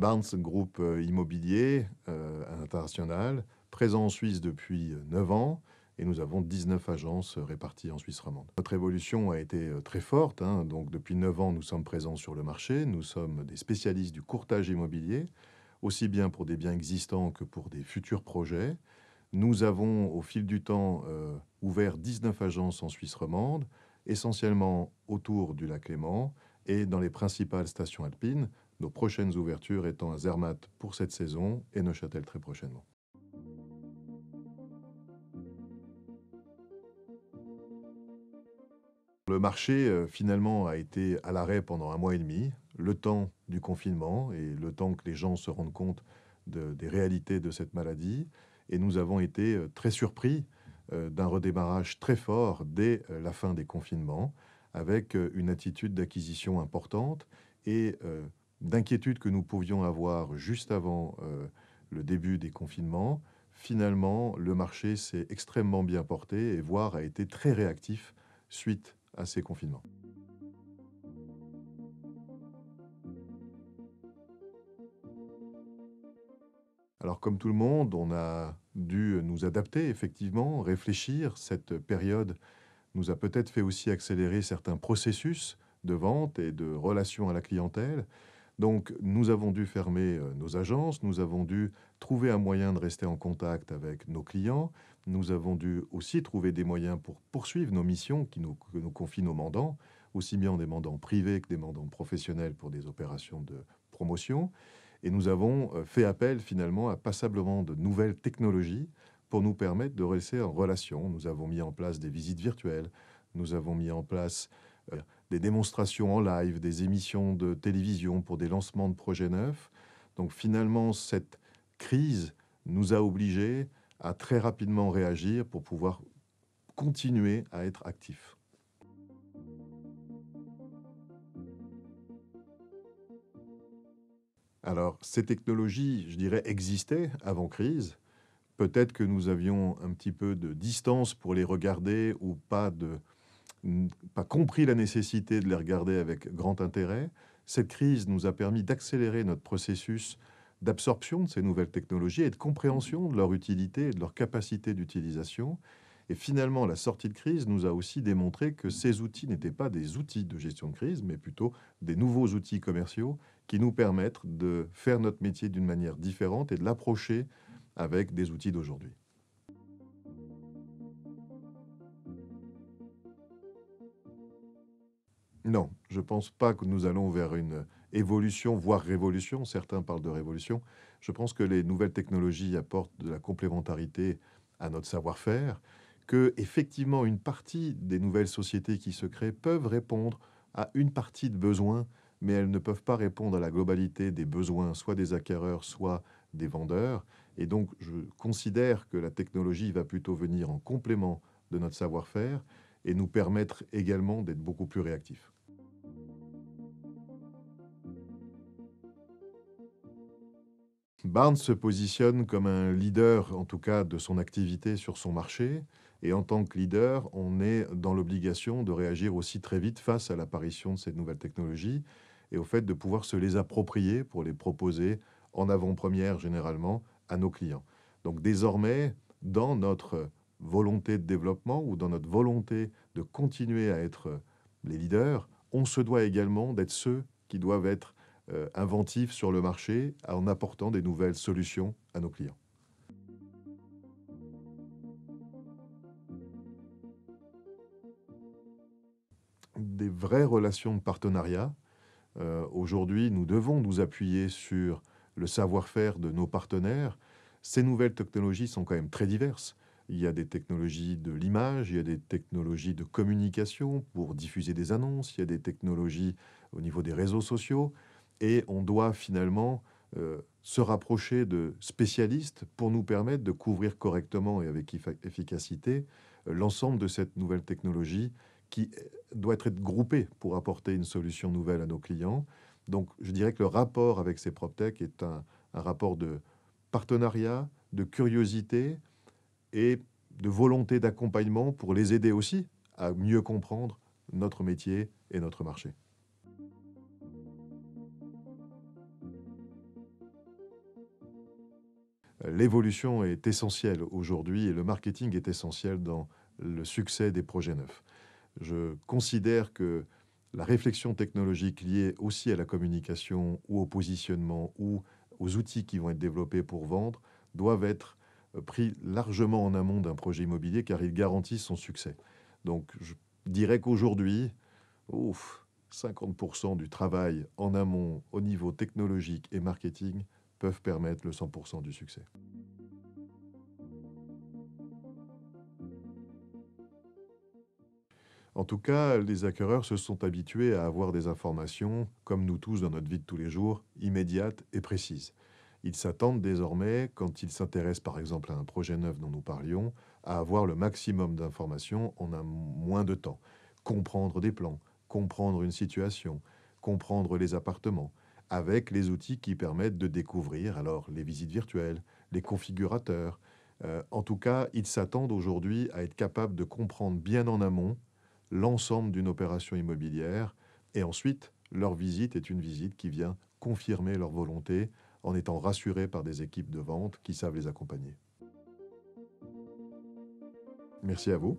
Barnes, groupe immobilier international, présent en Suisse depuis 9 ans, et nous avons 19 agences réparties en Suisse romande. Notre évolution a été très forte, hein. Donc depuis 9 ans, nous sommes présents sur le marché, nous sommes des spécialistes du courtage immobilier, aussi bien pour des biens existants que pour des futurs projets. Nous avons, au fil du temps, ouvert 19 agences en Suisse romande, essentiellement autour du lac Léman et dans les principales stations alpines, nos prochaines ouvertures étant à Zermatt pour cette saison et Neuchâtel très prochainement. Le marché, finalement, a été à l'arrêt pendant 1 mois et demi, le temps du confinement et le temps que les gens se rendent compte des réalités de cette maladie. Et nous avons été très surpris d'un redémarrage très fort dès la fin des confinements, avec une attitude d'acquisition importante et d'inquiétude que nous pouvions avoir juste avant le début des confinements. Finalement, le marché s'est extrêmement bien porté et voire a été très réactif suite à ces confinements. Alors comme tout le monde, on a dû nous adapter effectivement, réfléchir. Cette période nous a peut-être fait aussi accélérer certains processus de vente et de relation à la clientèle. Donc nous avons dû fermer nos agences, nous avons dû trouver un moyen de rester en contact avec nos clients, nous avons dû aussi trouver des moyens pour poursuivre nos missions que nous confient nos mandants, aussi bien des mandants privés que des mandants professionnels pour des opérations de promotion. Et nous avons fait appel finalement à passablement de nouvelles technologies pour nous permettre de rester en relation. Nous avons mis en place des visites virtuelles, nous avons mis en place des démonstrations en live, des émissions de télévision pour des lancements de projets neufs. Donc finalement, cette crise nous a obligés à très rapidement réagir pour pouvoir continuer à être actifs. Alors, ces technologies, je dirais, existaient avant crise. Peut-être que nous avions un petit peu de distance pour les regarder ou pas compris la nécessité de les regarder avec grand intérêt. Cette crise nous a permis d'accélérer notre processus d'absorption de ces nouvelles technologies et de compréhension de leur utilité et de leur capacité d'utilisation. Et finalement, la sortie de crise nous a aussi démontré que ces outils n'étaient pas des outils de gestion de crise, mais plutôt des nouveaux outils commerciaux qui nous permettent de faire notre métier d'une manière différente et de l'approcher avec des outils d'aujourd'hui. Non, je ne pense pas que nous allons vers une évolution, voire révolution. Certains parlent de révolution. Je pense que les nouvelles technologies apportent de la complémentarité à notre savoir-faire, que effectivement une partie des nouvelles sociétés qui se créent peuvent répondre à une partie de besoins, mais elles ne peuvent pas répondre à la globalité des besoins, soit des acquéreurs, soit des vendeurs. Et donc, je considère que la technologie va plutôt venir en complément de notre savoir-faire et nous permettre également d'être beaucoup plus réactifs. Barnes se positionne comme un leader, en tout cas de son activité sur son marché. Et en tant que leader, on est dans l'obligation de réagir aussi très vite face à l'apparition de ces nouvelles technologies et au fait de pouvoir se les approprier pour les proposer en avant-première généralement à nos clients. Donc désormais, dans notre volonté de développement ou dans notre volonté de continuer à être les leaders, on se doit également d'être ceux qui doivent être inventifs sur le marché en apportant des nouvelles solutions à nos clients. Des vraies relations de partenariat. Aujourd'hui, nous devons nous appuyer sur le savoir-faire de nos partenaires. Ces nouvelles technologies sont quand même très diverses. Il y a des technologies de l'image, il y a des technologies de communication pour diffuser des annonces, il y a des technologies au niveau des réseaux sociaux. Et on doit finalement se rapprocher de spécialistes pour nous permettre de couvrir correctement et avec efficacité l'ensemble de cette nouvelle technologie qui doit être groupée pour apporter une solution nouvelle à nos clients. Donc, je dirais que le rapport avec ces PropTech est un rapport de partenariat, de curiosité et de volonté d'accompagnement pour les aider aussi à mieux comprendre notre métier et notre marché. l'évolution est essentielle aujourd'hui et le marketing est essentiel dans le succès des projets neufs. Je considère que la réflexion technologique liée aussi à la communication ou au positionnement ou aux outils qui vont être développés pour vendre doivent être pris largement en amont d'un projet immobilier car ils garantissent son succès. Donc je dirais qu'aujourd'hui, ouf, 50% du travail en amont au niveau technologique et marketing peuvent permettre le 100% du succès. En tout cas, les acquéreurs se sont habitués à avoir des informations, comme nous tous dans notre vie de tous les jours, immédiates et précises. Ils s'attendent désormais, quand ils s'intéressent par exemple à un projet neuf dont nous parlions, à avoir le maximum d'informations en un moins de temps. Comprendre des plans, comprendre une situation, comprendre les appartements, avec les outils qui permettent de découvrir alors les visites virtuelles, les configurateurs. En tout cas, ils s'attendent aujourd'hui à être capables de comprendre bien en amont l'ensemble d'une opération immobilière. Et ensuite, leur visite est une visite qui vient confirmer leur volonté en étant rassurés par des équipes de vente qui savent les accompagner. Merci à vous.